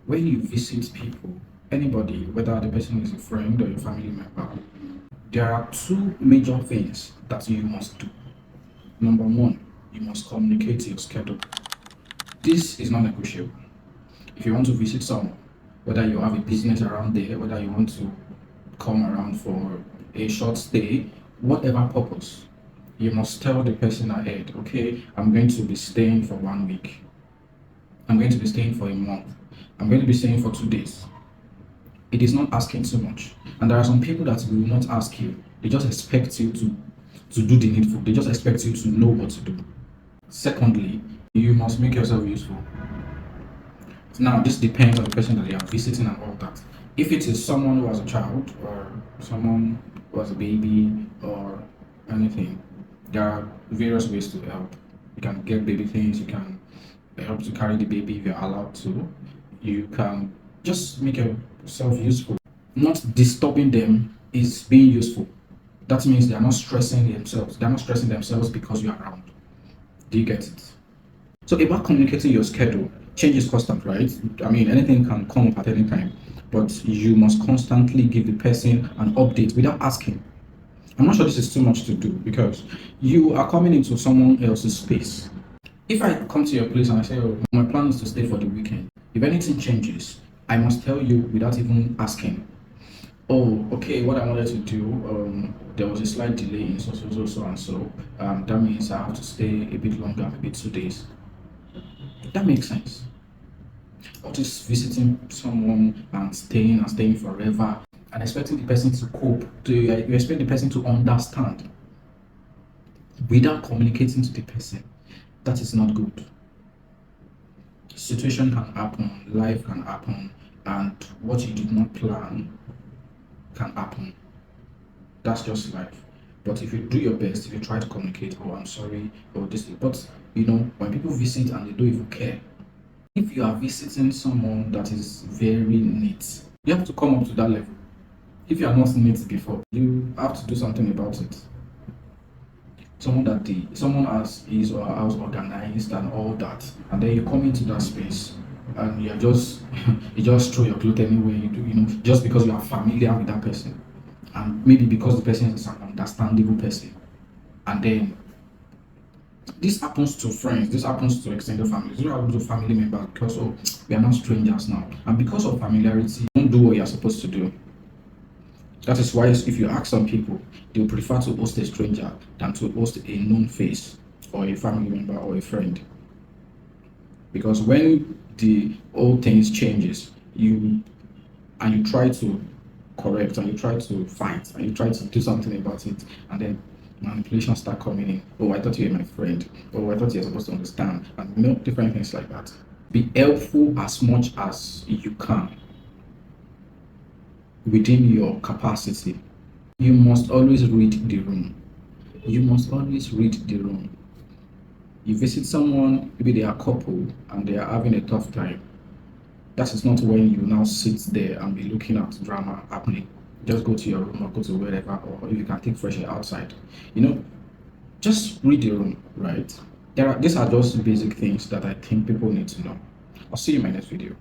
When you visit people, anybody, whether the person is a friend or a family member, there are two major things that you must do. Number one, you must communicate your schedule. This is not negotiable. If you want to visit someone, whether you have a business around there, whether you want to come around for a short stay, whatever purpose, you must tell the person ahead, okay, I'm going to be staying for 1 week. I'm going to be staying for a month. I'm going to be staying for 2 days. It is not asking too much. And there are some people that will not ask you. They just expect you to do the needful. They just expect you to know what to do. Secondly, you must make yourself useful. Now, this depends on the person that you are visiting and all that. If it is someone who has a child or someone who has a baby or anything, there are various ways to help. You can get baby things, you can help to carry the baby if you're allowed to. You can just make yourself useful. Not disturbing them is being useful. That means they are not stressing themselves. They are not stressing themselves because you're around. Do you get it? So about communicating your schedule, change is constant, right? I mean, anything can come up at any time, but you must constantly give the person an update without asking. I'm not sure this is too much to do because you are coming into someone else's space. If I come to your place and I say, oh, my plan is to stay for the weekend, if anything changes, I must tell you without even asking. Oh, okay, what I wanted to do, there was a slight delay in so and so. That means I have to stay a bit longer, maybe 2 days. That makes sense. Or just visiting someone and staying forever and expecting the person to cope. You expect the person to understand without communicating to the person. That is not good. Situation can happen, life can happen, and what you did not plan can happen. That's just life. But if you do your best, if you try to communicate, oh, I'm sorry, or this, but when people visit and they don't even care, if you are visiting someone that is very neat, you have to come up to that level. If you are not neat before, you have to do something about it. Someone has his or her house organized and all that, and then you come into that space and you're just you just throw your clothes anywhere you do, just because you are familiar with that person, and maybe because the person is an understandable person, and then this happens to friends, this happens to extended families, this happens to family members because oh, we are not strangers now, and because of familiarity, you don't do what you're supposed to do. That is why if you ask some people, they will prefer to host a stranger than to host a known face or a family member or a friend. Because when the old things changes, you try to correct and you try to fight and you try to do something about it, and then manipulation start coming in. Oh, I thought you were my friend. Oh, I thought you were supposed to understand, and different things like that. Be helpful as much as you can within your capacity. You must always read the room. You must always read the room. You visit someone, maybe they are a couple and they are having a tough time. That is not when you now sit there and be looking at drama happening. Just go to your room or go to wherever, or if you can take fresh air outside. Just read the room, right? These are just basic things that I think people need to know. I'll see you in my next video.